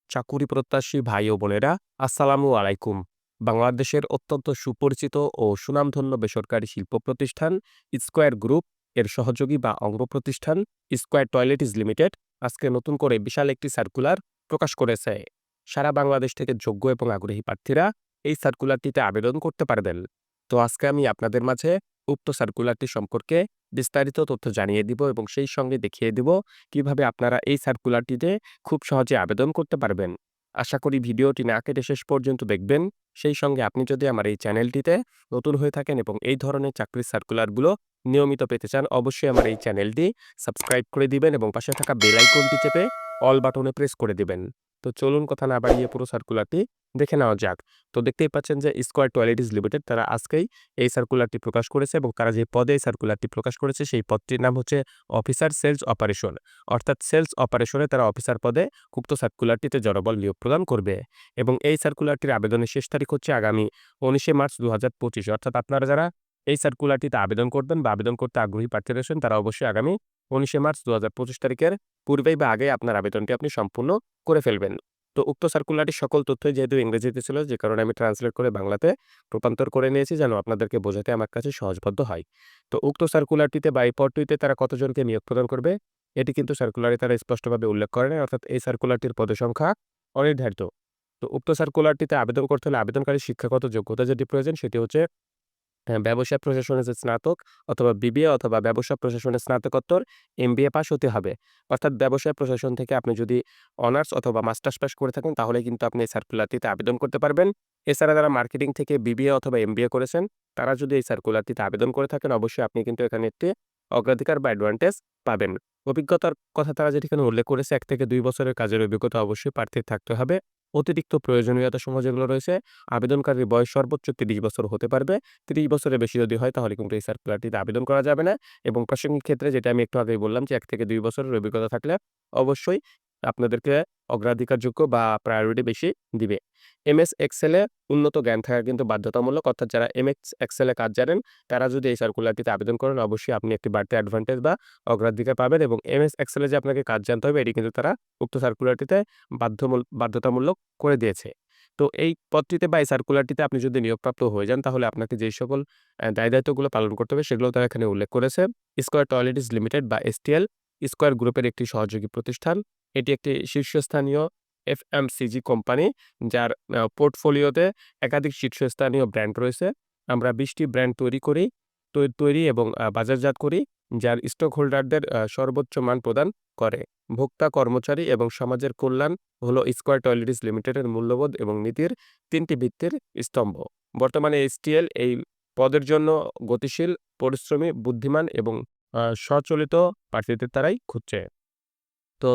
চাকুরি প্রত্যাশী ভাই ও বোনেরা, আসসালামু আলাইকুম। বাংলাদেশের অত্যন্ত সুপরিচিত ও সুনামধন্য বেসরকারি শিল্প প্রতিষ্ঠান স্কয়ার গ্রুপ এর সহযোগী বা অঙ্গ প্রতিষ্ঠান স্কয়ার টয়লেটিস লিমিটেড আজকে নতুন করে বিশাল একটি সার্কুলার প্রকাশ করেছে। সারা বাংলাদেশ থেকে যোগ্য এবং আগ্রহী প্রার্থীরা এই সার্কুলারটিতে আবেদন করতে পারবেন। তো আজকে আমি আপনাদের মাঝে উক্ত সার্কুলারটি সম্পর্কে বিস্তারিত তথ্য জানিয়ে দিব এবং সেই সঙ্গে দেখিয়ে দিব কিভাবে আপনারা এই সার্কুলারটিতে খুব সহজে আবেদন করতে পারবেন। আশা করি ভিডিওটি না কেটে শেষ পর্যন্ত দেখবেন। সেই সঙ্গে আপনি যদি আমার এই চ্যানেলটিতে নতুন হয়ে থাকেন এবং এই ধরনের চাকরির সার্কুলারগুলো নিয়মিত পেতে চান, অবশ্যই আমার এই চ্যানেলটি সাবস্ক্রাইব করে দিবেন এবং পাশে থাকা বেল আইকনটি চেপে অল বাটনে প্রেস করে দিবেন। তো চলুন কথা না বাড়িয়ে পুরো সার্কুলারটি দেখে নেওয়া যাক। তো দেখতেই পাচ্ছেন যে স্কয়ার টয়লেটিস লিমিটেড তারা আজকেই এই সার্কুলারটি প্রকাশ করেছে এবং তারা যে পদে এই সার্কুলারটি প্রকাশ করেছে সেই পদটির নাম হচ্ছে অফিসার সেলস অপারেশন। অর্থাৎ সেলস অপারেশনে তারা অফিসার পদে উক্ত সার্কুলারটিতে জনবল নিয়োগ প্রদান করবে এবং এই সার্কুলারটির আবেদনের শেষ তারিখ হচ্ছে আগামী ১৯শে মার্চ ২০২৫। অর্থাৎ আপনারা যারা এই সার্কুলারটিতে আবেদন করবেন বা আবেদন করতে আগ্রহী প্রার্থী রয়েছেন তারা অবশ্যই আগামী ১৯শে মার্চ ২০২৫ তারিখের পূর্বেই বা আগে আপনার আবেদনটি আপনি সম্পূর্ণ করে ফেলবেন। তো উক্ত সার্কুলারটির সকল তথ্যই যেহেতু ইংরেজিতে ছিল, যে কারণে আমি ট্রান্সলেট করে বাংলাতে রূপান্তর করে নিয়েছি যেন আপনাদেরকে বোঝাতে আমার কাছে সহজবোধ্য হয়। তো উক্ত সার্কুলারটিতে বা এই পদটিতে তারা কতজনকে নিয়োগ প্রদান করবে এটি কিন্তু সার্কুলারে তারা স্পষ্টভাবে উল্লেখ করে নাই। অর্থাৎ এই সার্কুলারটির পদের সংখ্যা অনির্ধারিত। তো উক্ত সার্কুলারটিতে আবেদন করতে হলে আবেদনকারীর শিক্ষাগত যোগ্যতা যেটি প্রয়োজন সেটি হচ্ছে ব্যবসায় প্রশাসনে যে স্নাতক অথবা বিবিএ অথবা ব্যবসা প্রশাসনে স্নাতকোত্তর এমবিএ পাস হতে হবে। অর্থাৎ ব্যবসায় প্রশাসন থেকে আপনি যদি অনার্স অথবা মাস্টার্স পাস করে থাকেন তাহলে কিন্তু আপনি এই সার্কুলারটিতে আবেদন করতে পারবেন। এছাড়া যারা মার্কেটিং থেকে বিবিএ অথবা এমবিএ করেছেন তারা যদি এই সার্কুলারটিতে আবেদন করে থাকেন অবশ্যই আপনি কিন্তু এখানে একটি অগ্রাধিকার বা অ্যাডভান্টেজ পাবেন। অভিজ্ঞতার কথা তারা যেটি এখানে উল্লেখ করেছে ১ থেকে ২ বছরের কাজের অভিজ্ঞতা অবশ্যই প্রার্থীর থাকতে হবে। অতিরিক্ত প্রয়োজনীয়তাসমূহ যেগুলো রয়েছে, আবেদনকারীর বয়স সর্বোচ্চ ৩০ বছর হতে পারবে। ৩০ বছরের বেশি যদি হয় তাহলে কিন্তু এই সার্কুলারটিতে আবেদন করা যাবে না এবং প্রাসঙ্গিক ক্ষেত্রে যেটা আমি একটু আগেই বললাম যে ১ থেকে ২ বছরের অভিজ্ঞতা থাকলে অবশ্যই আপনাদেরকে অগ্রাধিকারযোগ্য বা প্রায়োরিটি বেশি দিবে। এমএস এক্সেলে উন্নত জ্ঞান থাকা কিন্তু বাধ্যতামূলক। অর্থাৎ যারা এমএস এক্সেলে কাজ জানেন তারা যদি এই সার্কুলারটিতে আবেদন করেন অবশ্যই আপনি একটি বাড়তি অ্যাডভান্টেজ বা অগ্রাধিকার পাবেন এবং এমএস এক্সেলে যে আপনাকে কাজ জানতে হবে এটি কিন্তু তারা উক্ত সার্কুলারটিতে বাধ্যতামূলক করে দিয়েছে। তো এই পদটিতে বা এই সার্কুলারটিতে আপনি যদি নিয়োগপ্রাপ্ত হয়ে যান তাহলে আপনাকে যেই সকল দায়-দায়িত্বগুলো পালন করতে হবে সেগুলো তারা এখানে উল্লেখ করেছে। স্কয়ার টয়লেটিস লিমিটেড বা এসটিএল স্কয়ার গ্রুপের একটি সহযোগী প্রতিষ্ঠান। এটি একটি শীর্ষস্থানীয় এফএমসিজি কোম্পানি যার পোর্টফোলিওতে একাধিক শীর্ষস্থানীয় ব্র্যান্ড রয়েছে। আমরা ২০ টি ব্র্যান্ড তৈরি করি, তৈরি এবং বাজারজাত করি যার স্টক হোল্ডারদের সর্বোচ্চ মান প্রদান করে। ভোক্তা, কর্মচারী এবং সমাজের কল্যাণ হলো স্কয়ার টয়লেটিস লিমিটেডের মূল্যবোধ এবং নীতির ৩ টি ভিত্তির স্তম্ভ। বর্তমানে এসটিএল এই পদের জন্য গতিশীল, পরিশ্রমী, বুদ্ধিমান এবং স্বচলিত প্রার্থীদের তারাই খুঁজছে। তো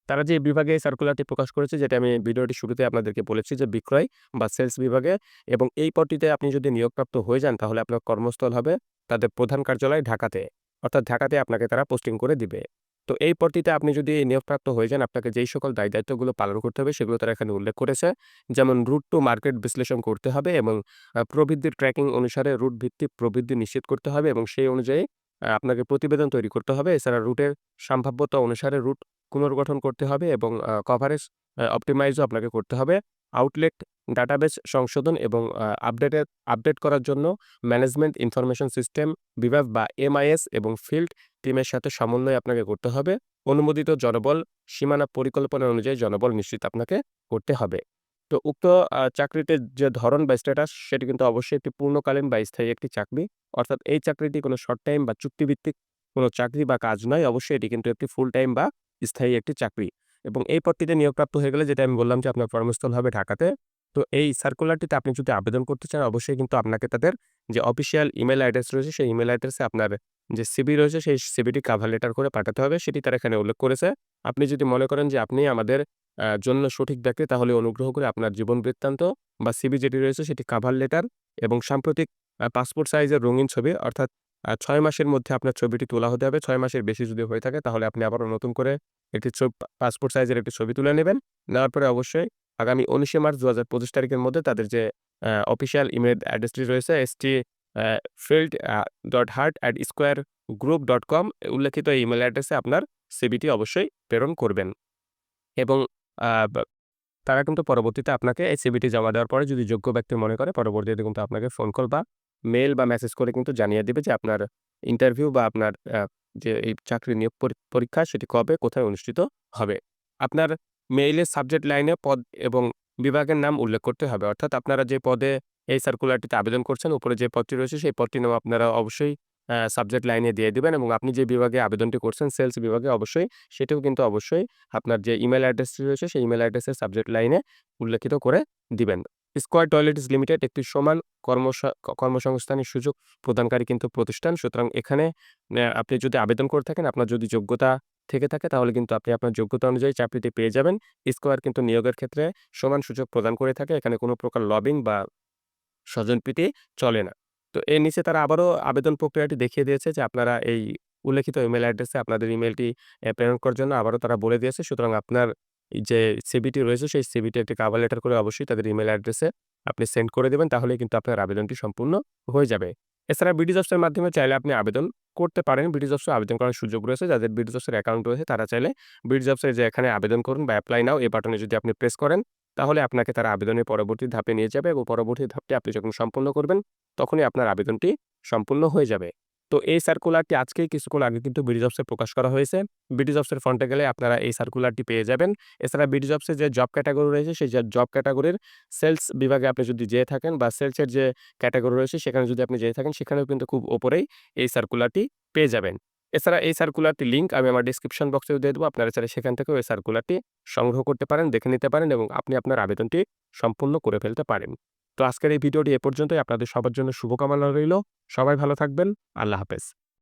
তারা যে বিভাগে এই সার্কুলারটি প্রকাশ করেছে যেটা আমি ভিডিওটির শুরুতে আপনাদেরকে বলেছি যে বিক্রয় বা সেলস বিভাগে এবং এই পদটিতে আপনি যদি নিয়োগপ্রাপ্ত হয়ে যান তাহলে আপনার কর্মস্থল হবে তাদের প্রধান কার্যালয় ঢাকাতে। অর্থাৎ ঢাকাতে আপনাকে তারা পোস্টিং করে দিবে। তো এই পদটিতে আপনি যদি নিয়োগপ্রাপ্ত হয়ে যান আপনাকে যেই সকল দায়-দায়িত্বগুলো পালন করতে হবে সেগুলো তারা এখানে উল্লেখ করেছে। যেমন রুট টু মার্কেট বিশ্লেষণ করতে হবে এবং প্রবৃদ্ধির ট্র্যাকিং অনুসারে রুট ভিত্তিক প্রবৃদ্ধি নিশ্চিত করতে হবে এবং সেই অনুযায়ী আপনাকে প্রতিবেদন তৈরি করতে হবে। এছাড়া রুটের সম্ভাব্যতা অনুসারে রুট পুনর্গঠন করতে হবে এবং কভারেজ অপটিমাইজও আপনাকে করতে হবে। আউটলেট ডাটাবেস সংশোধন এবং আপডেট করার জন্য ম্যানেজমেন্ট ইনফরমেশন সিস্টেম বিভাগ বা এমআইএস এবং ফিল্ড টিমের সাথে সমন্বয় আপনাকে করতে হবে। অনুমোদিত জনবল সীমানা পরিকল্পনা অনুযায়ী জনবল নিশ্চিত আপনাকে করতে হবে। তো উক্ত চাকরিটির যে ধরন বা স্ট্যাটাস সেটি কিন্তু অবশ্যই একটি পূর্ণকালীন বা স্থায়ী একটি চাকরি। অর্থাৎ এই চাকরিটি কোনো শর্ট টাইম বা চুক্তিভিত্তিক কোনো চাকরি বা কাজ নয়। অবশ্যই এটি কিন্তু একটি ফুল টাইম বা স্থায়ী একটি চাকরি এবং এই পদটিতে নিয়োগপ্রাপ্ত হয়ে গেলে যেটা আমি বললাম যে আপনার কর্মস্থল হবে ঢাকাতে। তো এই সার্কুলারটিতে আপনি যদি আবেদন করতে চান অবশ্যই কিন্তু আপনাকে তাদের যে অফিসিয়াল ইমেইল অ্যাড্রেস রয়েছে সেই ইমেইল অ্যাড্রেসে আপনার যে সিভি রয়েছে সেই সিভিটি কভার লেটার করে পাঠাতে হবে সেটি তারা এখানে উল্লেখ করেছে। আপনি যদি মনে করেন যে আপনি আমাদের জন্য সঠিক ব্যক্তি তাহলে অনুগ্রহ করে আপনার জীবন বৃত্তান্ত বা সিভি যেটি রয়েছে সেটি কভার লেটার এবং সাম্প্রতিক পাসপোর্ট সাইজের রঙিন ছবি অর্থাৎ ৬ মাসের মধ্যে আপনার ছবিটি তোলা হতে হবে। ৬ মাসের বেশি যদি হয়ে থাকে তাহলে আপনি আবারও নতুন করে একটি পাসপোর্ট সাইজের একটি ছবি তুলে নেবেন। নেওয়ার পরে অবশ্যই আগামী ১৯শে মার্চ ২০২৫ তারিখের মধ্যে তাদের যে অফিসিয়াল ইমেইল অ্যাড্রেসটি রয়েছে st field.heart@squaregroup.com উল্লেখিত এই ইমেইল অ্যাড্রেসে আপনার সিভিটি অবশ্যই প্রেরণ করবেন এবং আ বা তারা কিন্তু পরবর্তীতে আপনাকে এই সিভিটি জমা দেওয়ার পরে যদি যোগ্য ব্যক্তি মনে করে পরবর্তীতে কিন্তু আপনাকে ফোন কল বা মেইল বা মেসেজ করে কিন্তু জানিয়ে দিবে যে আপনার ইন্টারভিউ বা আপনার যে এই চাকরি নিয়োগ পরীক্ষা সেটি কবে, কোথায় অনুষ্ঠিত হবে। আপনার মেইলের সাবজেক্ট লাইনে পদ এবং বিভাগের নাম উল্লেখ করতে হবে। অর্থাৎ আপনারা যে পদে এই সার্কুলারটিতে আবেদন করছেন, উপরে যে পদটি রয়েছে সেই পদটির নাম আপনারা অবশ্যই সাবজেক্ট লাইনে দিয়ে দিবেন এবং আপনি যে বিভাগে আবেদনটি করছেন সেলস বিভাগে অবশ্যই সেটিও কিন্তু অবশ্যই আপনার যে ইমেইল অ্যাড্রেসটি রয়েছে সেই ইমেইল অ্যাড্রেসের সাবজেক্ট লাইনে উল্লেখিত করে দিবেন। স্কয়ার টয়লেটস লিমিটেড একটি সমান কর্মসংস্থানের সুযোগ প্রদানকারী কিন্তু প্রতিষ্ঠান। সুতরাং এখানে আপনি যদি আবেদন করে থাকেন, আপনার যদি যোগ্যতা থেকে থাকে তাহলে কিন্তু আপনি আপনার যোগ্যতা অনুযায়ী চাকরিটি পেয়ে যাবেন। স্কয়ার কিন্তু নিয়োগের ক্ষেত্রে সমান সুযোগ প্রদান করে থাকে। এখানে কোনো প্রকার লবিং বা স্বজনপ্রীতি চলে না। তো এর নিচে তারা আবারও আবেদন প্রক্রিয়াটি দেখিয়ে দিয়েছে যে আপনারা এই উল্লেখিত ইমেইল অ্যাড্রেসে আপনাদের ইমেইলটি প্রেরণ করার জন্য আবারও তারা বলে দিয়েছে। সুতরাং আপনার এই যে সিভিটি রয়েছে সেই সিভিটি একটি কভার লেটার করে অবশ্যই তাদের ইমেইল অ্যাড্রেসে আপনি সেন্ড করে দিবেন। তাহলেই কিন্তু আপনার আবেদনটি সম্পূর্ণ হয়ে যাবে। এছাড়া বিডি জবস এর মাধ্যমে চাইলে আপনি আবেদন করতে পারেন। বিডি জবসে আবেদন করার সুযোগ রয়েছে। যাদের বিডি জবস এর অ্যাকাউন্ট রয়েছে তারা চাইলে বিডি জবস এর যে এখানে আবেদন করুন বা এপ্লাই নাও এই বাটনে যদি আপনি প্রেস করেন তাহলে আপনাকে তারা আবেদনের পরবর্তী ধাপে নিয়ে যাবে এবং পরবর্তী ধাপটি আপনি যখন সম্পূর্ণ করবেন, তখনই আপনার আবেদনটি সম্পূর্ণ হয়ে যাবে। তো এই সার্কুলারটি আজকেই কিছুক্ষণ আগে কিন্তু বিডি জবসে প্রকাশ করা হয়েছে। বিডি জবসের ফ্রন্টে গেলে আপনারা এই সার্কুলারটি পেয়ে যাবেন। এছাড়া বিডি জবসে যে জব ক্যাটেগরি রয়েছে, সেই জব ক্যাটেগরির সেলস বিভাগে আপনি যদি যেয়ে থাকেন বা সেলসের যে ক্যাটেগরি রয়েছে সেখানে যদি আপনি যেয়ে থাকেন, সেখানেও কিন্তু খুব ওপরেই এই সার্কুলারটি পেয়ে যাবেন। এছাড়া এই সার্কুলারটির লিঙ্ক আমি আমার ডেসক্রিপশন বক্সেও দিয়ে দেবো। আপনারা চাইলে সেখান থেকেও এই সার্কুলারটি সংগ্রহ করতে পারেন, দেখে নিতে পারেন এবং আপনি আপনার আবেদনটি সম্পূর্ণ করে ফেলতে পারেন। তো আজকের এই ভিডিওটি এ পর্যন্তই। আপনাদের সবার জন্য শুভকামনা রইল। সবাই ভালো থাকবেন। আল্লাহ হাফেজ।